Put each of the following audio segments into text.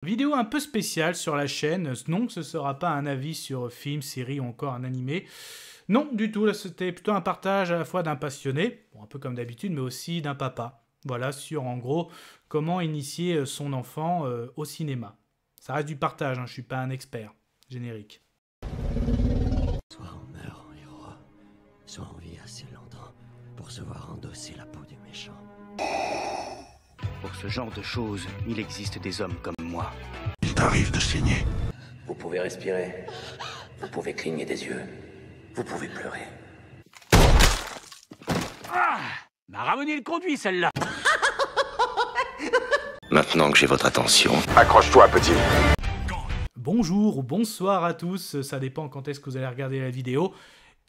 Vidéo un peu spéciale sur la chaîne. Non, ce ne sera pas un avis sur film, série ou encore un animé. Non, du tout. Là, c'était plutôt un partage à la fois d'un passionné, bon, un peu comme d'habitude, mais aussi d'un papa. Voilà, sur en gros comment initier son enfant au cinéma. Ça reste du partage, hein, je ne suis pas un expert. Générique. Soit on meurt en héros, soit on vit assez longtemps pour se voir endosser la peau du méchant. Pour ce genre de choses, il existe des hommes comme moi. Il t'arrive de saigner. Vous pouvez respirer, vous pouvez cligner des yeux, vous pouvez pleurer. Ah, m'a ramené le conduit celle-là. Maintenant que j'ai votre attention, Accroche-toi, petit. Bonjour ou bonsoir à tous, ça dépend quand est-ce que vous allez regarder la vidéo.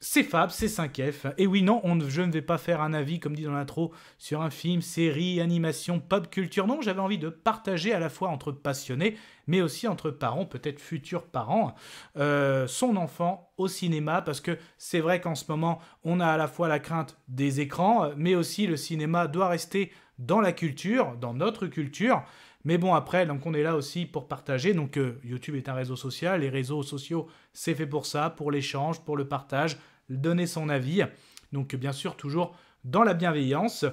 C'est Fab, c'est 5F. Et oui, non, je ne vais pas faire un avis, comme dit dans l'intro, sur un film, série, animation, pop culture. Non, j'avais envie de partager à la fois entre passionnés, mais aussi entre parents, peut-être futurs parents, son enfant au cinéma. Parce que c'est vrai qu'en ce moment, on a à la fois la crainte des écrans, mais aussi le cinéma doit rester dans la culture, dans notre culture. Mais bon, après, donc on est là aussi pour partager. Donc YouTube est un réseau social. Les réseaux sociaux, c'est fait pour ça, pour l'échange, pour le partage, donner son avis. Donc bien sûr, toujours dans la bienveillance.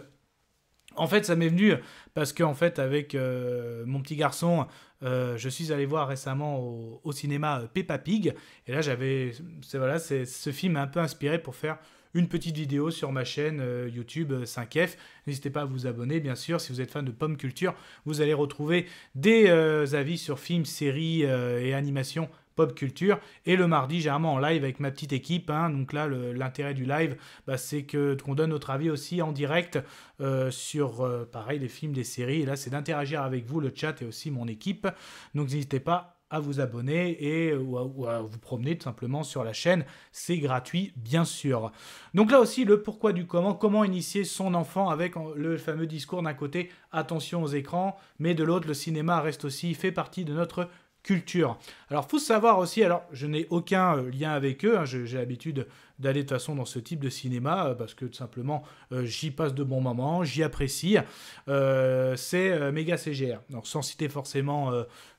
En fait, ça m'est venu parce qu'en fait, avec mon petit garçon, je suis allé voir récemment au cinéma Peppa Pig. Et là, ce film m'a un peu inspiré pour faire une petite vidéo sur ma chaîne YouTube 5F. N'hésitez pas à vous abonner, bien sûr. Si vous êtes fan de Pomme Culture, vous allez retrouver des avis sur films, séries et animations Pop Culture. Et le mardi, généralement en live avec ma petite équipe. Donc là, l'intérêt du live, c'est qu'on donne notre avis aussi en direct sur, pareil, les films, des séries. Et là, c'est d'interagir avec vous, le chat et aussi mon équipe. Donc n'hésitez pas à vous abonner ou à vous promener tout simplement sur la chaîne. C'est gratuit, bien sûr. Donc là aussi, le pourquoi du comment initier son enfant avec le fameux discours d'un côté, attention aux écrans, mais de l'autre, le cinéma fait partie de notre culture. Alors, faut savoir aussi, je n'ai aucun lien avec eux, j'ai l'habitude d'aller de toute façon dans ce type de cinéma parce que tout simplement, j'y passe de bons moments, j'y apprécie. C'est Méga CGR. Alors, sans citer forcément,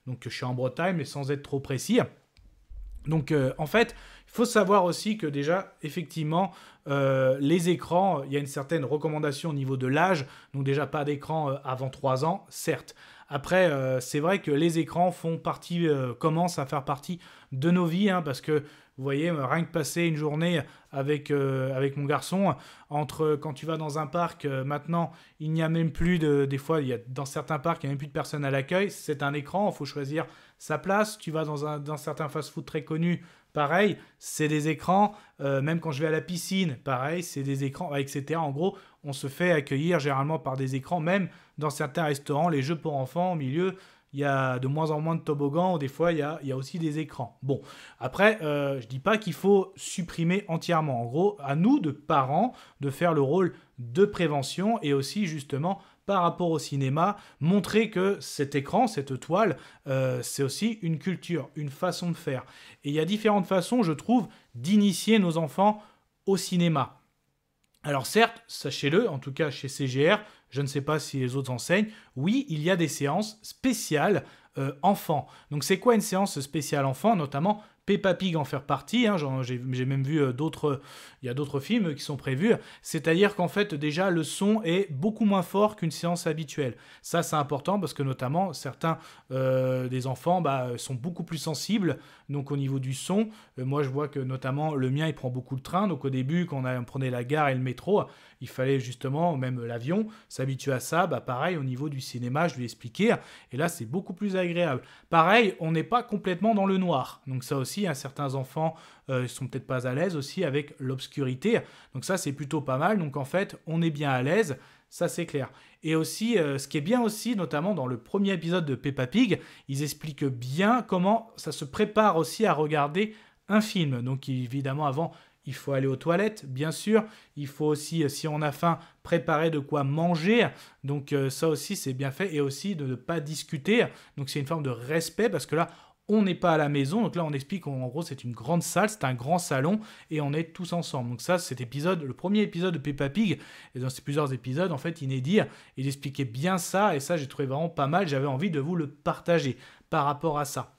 donc je suis en Bretagne, mais sans être trop précis. Donc, en fait, il faut savoir aussi que déjà, effectivement, les écrans, il y a une certaine recommandation au niveau de l'âge. Donc déjà, pas d'écran avant 3 ans, certes. Après, c'est vrai que les écrans commencent à faire partie de nos vies, parce que, vous voyez, rien que passer une journée avec mon garçon, entre quand tu vas dans un parc, maintenant, il n'y a même plus des fois, dans certains parcs, il n'y a même plus de personnes à l'accueil, c'est un écran, il faut choisir sa place. Tu vas dans certains fast-food très connus, pareil, c'est des écrans. Même quand je vais à la piscine, pareil, c'est des écrans, etc. En gros, on se fait accueillir généralement par des écrans. Même dans certains restaurants, les jeux pour enfants, au milieu, il y a de moins en moins de toboggans, ou des fois, il y a aussi des écrans. Bon, après, je ne dis pas qu'il faut supprimer entièrement. En gros, à nous, de parents, de faire le rôle de prévention et aussi, justement, par rapport au cinéma, montrer que cet écran, cette toile, c'est aussi une culture, une façon de faire. Et il y a différentes façons, je trouve, d'initier nos enfants au cinéma. Alors certes, sachez-le, en tout cas chez CGR, je ne sais pas si les autres enseignes, oui, il y a des séances spéciales enfants. Donc c'est quoi une séance spéciale enfants, notamment Peppa Pig en faire partie, j'ai même vu il y a d'autres films qui sont prévus, c'est-à-dire qu'en fait déjà le son est beaucoup moins fort qu'une séance habituelle. Ça c'est important parce que notamment certains des enfants sont beaucoup plus sensibles, donc au niveau du son, moi je vois que notamment le mien il prend beaucoup le train, donc au début quand on prenait la gare et le métro, il fallait justement, même l'avion, s'habituer à ça, pareil au niveau du cinéma, je lui ai expliqué, et là c'est beaucoup plus agréable. Pareil, on n'est pas complètement dans le noir, donc ça aussi, certains enfants sont peut-être pas à l'aise aussi avec l'obscurité. Donc ça, c'est plutôt pas mal. Donc en fait, on est bien à l'aise. Ça, c'est clair. Et aussi, ce qui est bien aussi, notamment dans le premier épisode de Peppa Pig, ils expliquent bien comment ça se prépare aussi à regarder un film. Donc évidemment, avant, il faut aller aux toilettes, bien sûr. Il faut aussi, si on a faim, préparer de quoi manger. Donc ça aussi, c'est bien fait. Et aussi de ne pas discuter. Donc c'est une forme de respect parce que là, on n'est pas à la maison, donc là on explique qu'en gros c'est une grande salle, c'est un grand salon et on est tous ensemble. Donc ça, cet épisode, le premier épisode de Peppa Pig, et dans ces plusieurs épisodes en fait inédits, il expliquait bien ça et ça j'ai trouvé vraiment pas mal, j'avais envie de vous le partager. par rapport à ça.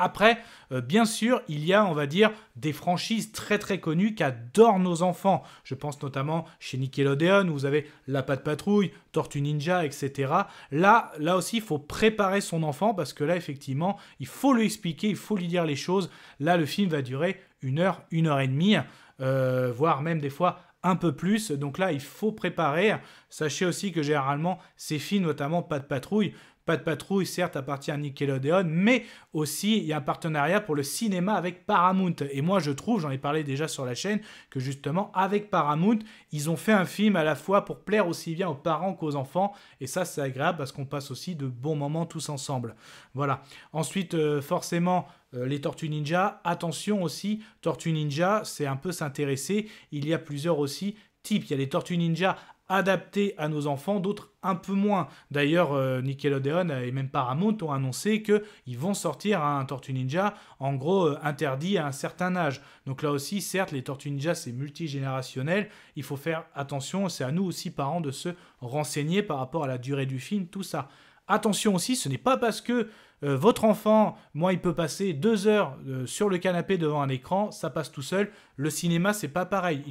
Après, bien sûr, il y a, on va dire, des franchises très très connues qu'adorent nos enfants. Je pense notamment chez Nickelodeon, où vous avez La Patte Patrouille, Tortue Ninja, etc. Là aussi, il faut préparer son enfant, parce que là, effectivement, il faut lui expliquer, il faut lui dire les choses. Là, le film va durer 1 heure, 1 heure et demie, voire même des fois un peu plus. Donc là, il faut préparer. Sachez aussi que généralement, ces films, notamment Patte Patrouille, Patte Patrouille, certes, appartient à Nickelodeon, mais aussi, il y a un partenariat pour le cinéma avec Paramount. Et moi, je trouve, j'en ai parlé déjà sur la chaîne, que justement, avec Paramount, ils ont fait un film à la fois pour plaire aussi bien aux parents qu'aux enfants. Et ça, c'est agréable parce qu'on passe aussi de bons moments tous ensemble. Voilà. Ensuite, forcément, les Tortues Ninja. Attention aussi, Tortues Ninja, c'est un peu s'intéresser. Il y a plusieurs aussi types. Il y a les Tortues Ninja adaptés à nos enfants, d'autres un peu moins. D'ailleurs, Nickelodeon et même Paramount ont annoncé qu'ils vont sortir un Tortue Ninja, en gros, interdit à un certain âge. Donc là aussi, certes, les Tortues Ninja, c'est multigénérationnel. Il faut faire attention, c'est à nous aussi, parents, de se renseigner par rapport à la durée du film, tout ça. Attention aussi, ce n'est pas parce que votre enfant, moi, il peut passer 2 heures sur le canapé devant un écran, ça passe tout seul. Le cinéma, c'est pas pareil.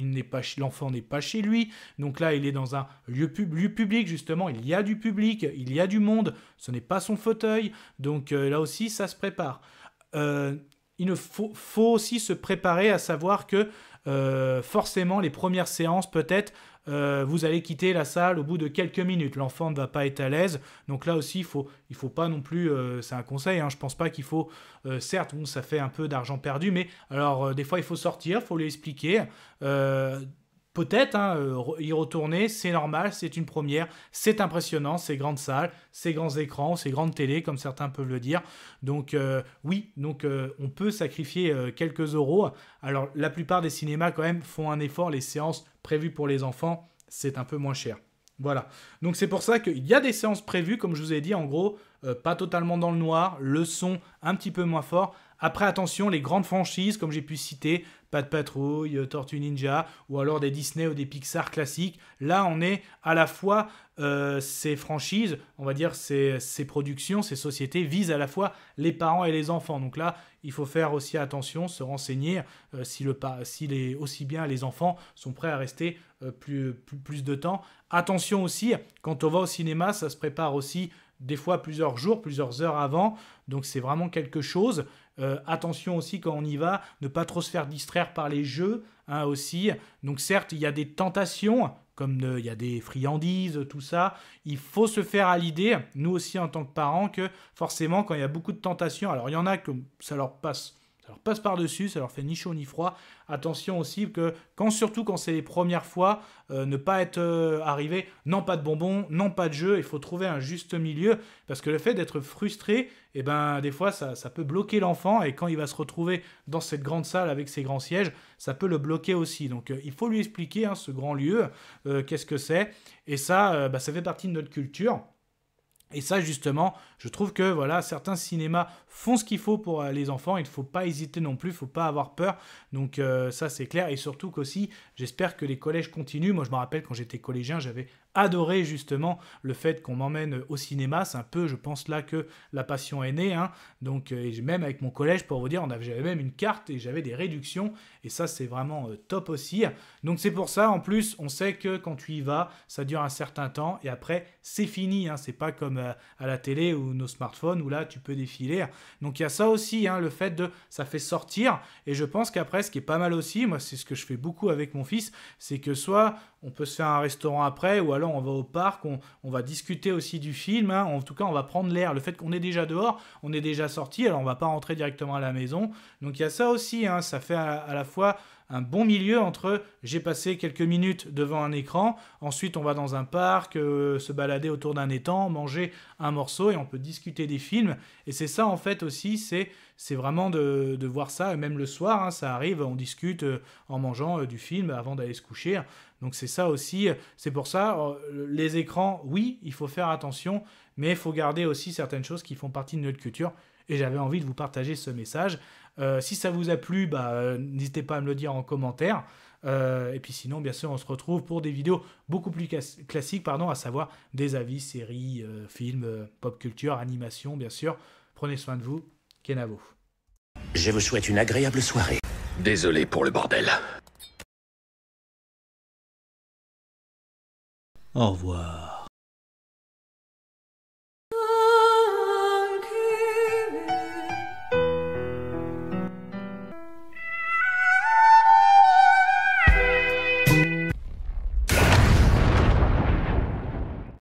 L'enfant n'est pas chez lui. Donc là, il est dans un lieu public, justement. Il y a du public, il y a du monde. Ce n'est pas son fauteuil. Donc là aussi, ça se prépare. Il faut aussi se préparer à savoir que forcément, les premières séances, peut-être, vous allez quitter la salle au bout de quelques minutes. L'enfant ne va pas être à l'aise. Donc là aussi, il faut pas non plus... c'est un conseil, hein, je pense pas qu'il faut... certes, bon, ça fait un peu d'argent perdu, mais alors des fois, il faut sortir, il faut lui expliquer. Peut-être y retourner, c'est normal, c'est une première, c'est impressionnant, ces grandes salles, ces grands écrans, ces grandes télés, comme certains peuvent le dire. Donc oui, on peut sacrifier quelques euros. Alors la plupart des cinémas quand même font un effort, les séances prévues pour les enfants, c'est un peu moins cher. Voilà, donc c'est pour ça qu'il y a des séances prévues, comme je vous ai dit, en gros, pas totalement dans le noir, le son un petit peu moins fort. Après, attention, les grandes franchises, comme j'ai pu citer, Patte Patrouille, Tortue Ninja, ou alors des Disney ou des Pixar classiques, là, on est à la fois, ces franchises, on va dire, ces productions, ces sociétés visent à la fois les parents et les enfants. Donc là, il faut faire aussi attention, se renseigner si aussi bien les enfants sont prêts à rester plus de temps. Attention aussi, quand on va au cinéma, ça se prépare aussi des fois plusieurs jours, plusieurs heures avant. Donc c'est vraiment quelque chose. Attention aussi quand on y va, ne pas trop se faire distraire par les jeux aussi. Donc certes, il y a des tentations, comme il y a des friandises, tout ça. Il faut se faire à l'idée, nous aussi en tant que parents, que forcément quand il y a beaucoup de tentations, alors il y en a que ça leur passe par-dessus, ça leur fait ni chaud ni froid. Attention aussi que, surtout quand c'est les premières fois, ne pas être arrivé, non pas de bonbons, non pas de jeu, il faut trouver un juste milieu, parce que le fait d'être frustré, des fois ça peut bloquer l'enfant, et quand il va se retrouver dans cette grande salle avec ses grands sièges, ça peut le bloquer aussi. Donc il faut lui expliquer ce grand lieu, qu'est-ce que c'est, et ça fait partie de notre culture. Et ça, justement, je trouve que voilà, certains cinémas font ce qu'il faut pour les enfants. Il ne faut pas hésiter non plus, il ne faut pas avoir peur. Donc ça, c'est clair. Et surtout qu'aussi, j'espère que les collèges continuent. Moi, je me rappelle, quand j'étais collégien, j'avais adoré justement le fait qu'on m'emmène au cinéma. C'est un peu, je pense, là que la passion est née. Donc, même avec mon collège, pour vous dire, j'avais même une carte et j'avais des réductions. Et ça, c'est vraiment top aussi. Donc, c'est pour ça, en plus, on sait que quand tu y vas, ça dure un certain temps. Et après, c'est fini. C'est pas comme à la télé ou nos smartphones où là, tu peux défiler. Donc, il y a ça aussi, le fait ça fait sortir. Et je pense qu'après, ce qui est pas mal aussi, moi, c'est ce que je fais beaucoup avec mon fils, c'est que soit on peut se faire un restaurant après, ou alors on va au parc, on va discuter aussi du film, en tout cas on va prendre l'air, le fait qu'on est déjà dehors, on est déjà sorti, alors on va pas rentrer directement à la maison, donc il y a ça aussi, ça fait à la fois un bon milieu entre j'ai passé quelques minutes devant un écran, ensuite on va dans un parc, se balader autour d'un étang, manger un morceau et on peut discuter des films, et c'est ça en fait aussi, c'est vraiment de voir ça, et même le soir, ça arrive, on discute en mangeant du film avant d'aller se coucher. Donc c'est ça aussi, c'est pour ça, les écrans, oui, il faut faire attention, mais il faut garder aussi certaines choses qui font partie de notre culture. Et j'avais envie de vous partager ce message. Si ça vous a plu, n'hésitez pas à me le dire en commentaire. Et puis sinon, bien sûr, on se retrouve pour des vidéos beaucoup plus classiques, à savoir des avis, séries, films, pop culture, animation, bien sûr. Prenez soin de vous. Kenavo. Je vous souhaite une agréable soirée. Désolé pour le bordel. Au revoir.